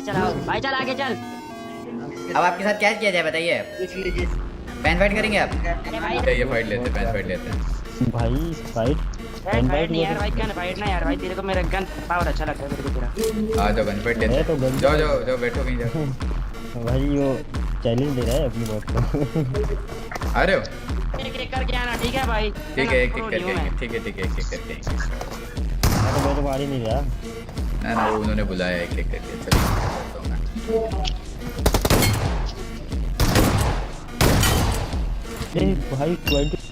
चलाओ भाई, चल आगे चल। अब आपके साथ क्या किया जाए बताइए? पैन फाइट करेंगे आप? अरे भाई ये फाइट लेते हैं, पैन फाइट लेते हैं। भाई फाइट फाइट नहीं यार भाई, गन फाइट ना यार भाई, तेरे को मेरा गन पावर अच्छा लगता है मेरे को तेरा। आ जाओ गन फाइट लेते है तो हैं। गन जाओ जाओ जाओ, बैठो कहीं जाओ। भाई वो चैलेंज दे रहा है अपनी बात को। आ रहे हो? एक एक करके आना, ठीक है भाई? ठीक है, एक एक करके आएंगे। ठीक है ठीक है, एक एक करके आएंगे। मैं तो मार ही नहीं रहा। ना ना, वो उन्होंने बुलाया एक एक करके। चलो ए भाई 20